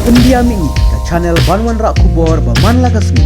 Pendiami ke channel Banwan Rak Kubor Berman Lagasmi.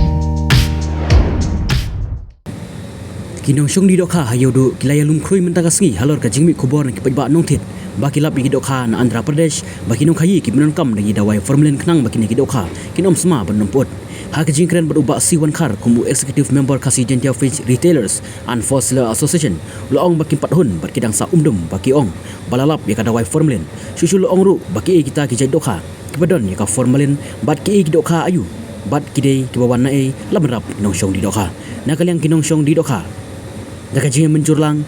Kinong syong di dokha hayo do kilaya lumkrui mentagasngi halor ka jingmi kubor na kipajba nongtit baki lap di dokha na Andhra Pradesh baki nong khayi kibnon kam nagi dawai formulin knang baki nagi dokha kinom sma banompot ha ka jingkren beruba siwan khar kumu executive member kasi Jentia Fish Retailers and Wholesaler Association loong baki pathun baki dang sa umdum baki ong balalap ya ka dawai formulin susu loong ru baki kita kijai dokha kibadon ya ka formalin bat ki dokha ayu bat kidei kibawan nae lamrap nong syong di dokha nakaliang kinong syong di dokha Nakajian mencurlang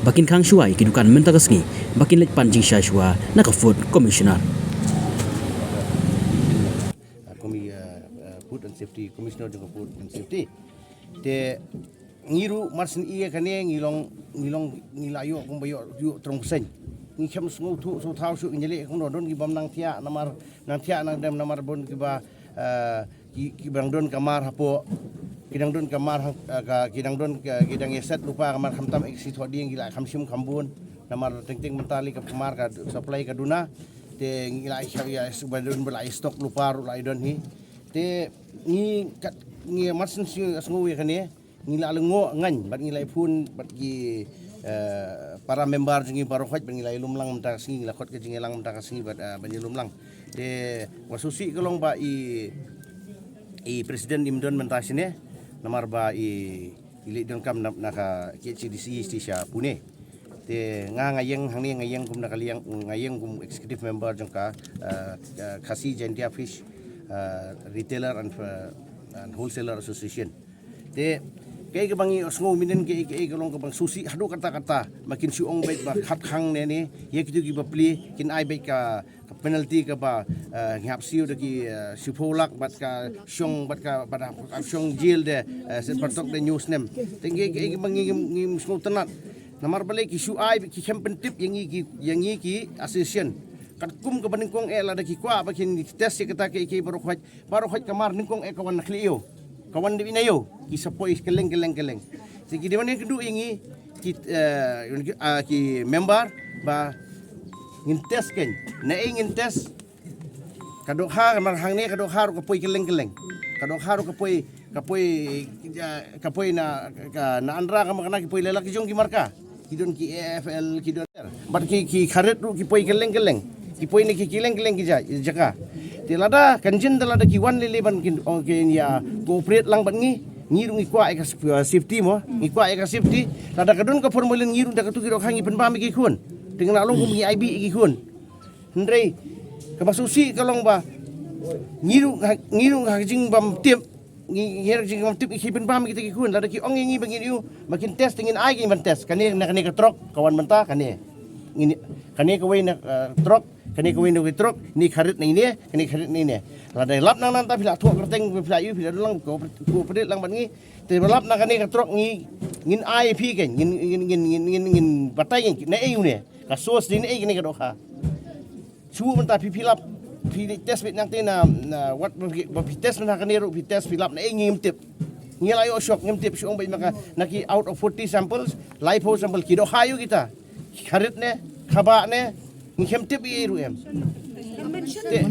bakin kang shuai kidukan mentagasngi bakin let panjing syashua naka food commissioner Food and Safety Commissioner juga Food and Safety te ngiru marsin iya kane ngilayo kumbayo yu trongsen ni kham sngu thu so thau su injele kong don ki bam nang thia nang dem namar bon ki ba ki bang don kamar hapo kidang don kamar kidang yeset lupa kamar khamtam eksi thodi ngila khamsim khambun namar ting mentali ka kamar ka supply ka duna te ngila ya subadun belai stok lupa ru lai don hi te ni marsin sngu ye kane ngila lengo ngan bat ngila pun bat ki para member jingi baru khot ngila lumlang mta singi la khot ke jingi lang mta singi bat banyi lumlang te wasusi kolong ba i presiden imdon menta sine namar ba ilik don kam naka KCDC stisha Pune te ngayeng hangni ngayeng kum nakaliang ngayeng kum executive member jongka Khasi Jentia Fish Retailer and Wholesaler Association te kay ka bangi osngo minen kay kalong ka bang susi hadu kata makin siong bait ba khat khang ne ni ye kitu ki bapli kin ai bait ka penalty ka ba ngap siu de ki sipolak bat ka syong bat ka pada syong jail de sepertok de news nem tinggi kay bangi ngim smo tenat namar balik ki su ai ki campaign tip yang ki association kat kum ka baningkong la de ki kwa ba kin test kita kay baru khot kamar ningkong kawan nakliyo kawan di binayo kisapoi keleng sigi di mana kedu ingi ki member ba ngintes ken na ingin tes kadok har mar hangne kadok har ko poi keleng kadok har ko poi na andra ka makana ki poi lalaki jong ki marka kidon ki AFL kidon bat ki kharet ru ki poi keleng ki poi ni ki keleng ki jaka tilada kanjin tilada ki wan lele ban kin ya cooperate lang ban ngi ngi kwa ka safety mo ngi kwa ka safety lada kadun ka formulin ngi da ka tu kiro khangi pen ba mi ki khun dengan along kum ngi IB ki khun ndrei ka basusi kalong ba ngi ha jing bam tip ngi jing bam tip ki pen ba mi ki khun lada ki ong ngi bangin yu makin test dengan ai ki ban test kane ka trok kawan menta kane ka wei na trok kani ko window truk ni kharit ni kani kharit ni lada lap nang ta phila thok kerteng phila yu phila lang ko pedit lang ban ngi te lap nang kani ka truk ngin IP ken ngin batai ngin na eu ne ka sos din ei kani ka dokha chu man ta philap phi test bit nang te na what test na kani ru test philap na ei ngim tip ngilai o shock ngim tip shong bai maka naki out of 40 samples live sample ki do hayu kita kharit ne khaba ne ngem tip iru em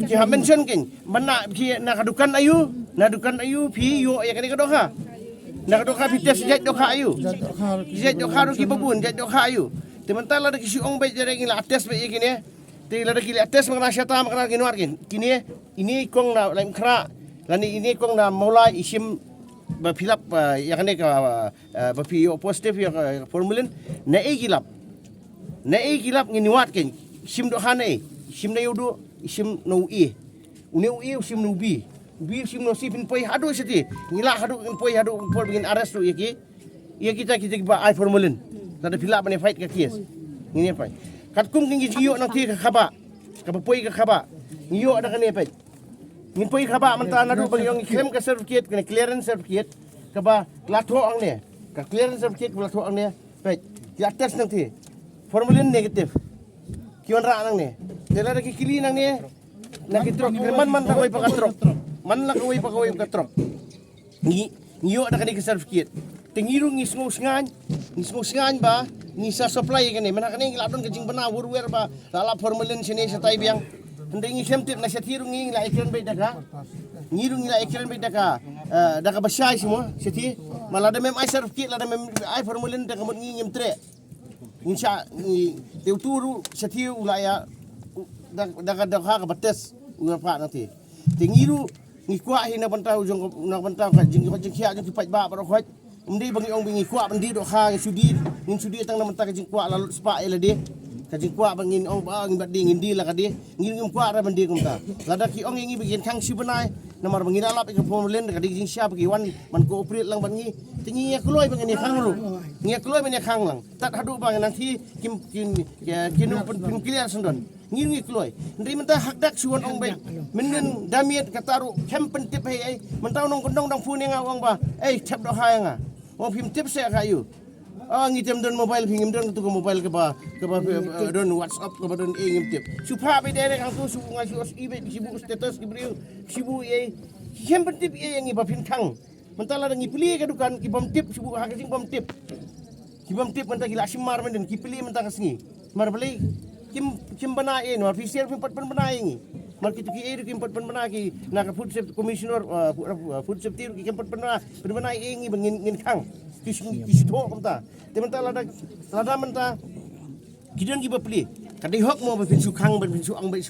ki ha mention kin mana ki na kadukan ayu phi yo ya kani kadokha na kadokha phi test jat dokha ayu jat dokha ru ki babun jat dokha ayu temental la ki siong be jare ngila test be kini te la ki test makna syata makna kinwar kin kini ini kong na laim khra lani ini kong na mulai isim ba philap ya kani ka ba phi yo positive ya formulin na e gilap nginiwat kin sim do hane sim na yudo sim no sim no bi sim no sipin poi hadu seti ngila hadu poi hadu por begin arrest tu yaki kita ba ai formulin tadi phila bane fight ka case ngini pai kat kum kingi jiyo nang ti ka khaba ka poi ka khaba ngiyo ada kane pai ngin poi khaba man ta na du bang yong krem ka certificate ka clearance certificate ka ba latho ang ne ka clearance certificate ka latho ang ne pai ya test nang ti formulin negative kiwan ra nang ne tela ra ki kili nang ne nakitrok man ta koy pakatrok man la koy pakatrok ngiyo ada kani certificate tingiru ngisngo sngan ba ni sa supply kani mana kani ladon kajing bana wurwer ba lala formalin sini sa tay biang Hendak ingi semtip na setiru ngi la ikiran baik daka. Ngiru ngi la ikiran baik daka. Daka basyai semua seti. Malah ada mem ai sertifikat lah ada mem ai formulin daka mut ngi nyemtre. Insya ngi teu turu setiru ulaya daka daka batas ulapa nanti. Tengiru ngi kuat hina bantau jong na bantau ka jing kia jong kipat ba barokot. Umdi bangi ong bingi kuat bandi dok ha sudi ngin sudi tang na mentaka jing kuat lalu spa ele de. Kajing kuat bangin ong ba ngin badi ngin di la kadi ngin kuat ra bandi kumta. Lada ki ong ngi bikin kang si benai namar bangin alap ke formulen kadi jing sia bagi wan man cooperate lang bangi tingi ya kloi bangin ni kang lu. Ngi kloi bangin kang lang. Tat hadu bang nanti kim pin clear sendon. Ngi kloi. Ndri mentah hak dak suon ong baik. Menen damiet kataru kempen tip hai mentau nong kondong dang pun yang ong ba. Tap do ha yang. Ong pim tip saya kayu. Ngitem don mobile pingim don tu mobile ke ba don WhatsApp ke ba don ngim tip. Supa be dere kang tu su ngasi os ibe sibu status ki beriu sibu kem tip yang iba pin kang. Mentala ngi pili ke dukan ki bom tip sibu ha sing bom tip. Ki bom tip mentah gila simar menden ki pili mentah kesini. Mar beli kim banain war official pin pat banain ngi. Mar kitu ki kim pat banain ki na food safety commissioner food safety ki kim pat banain ngi ngin kang. Kisi tok menta. Tementah lada menta. Kidan ki bapli. Kadai hok mo bapin sukang bapin suang baik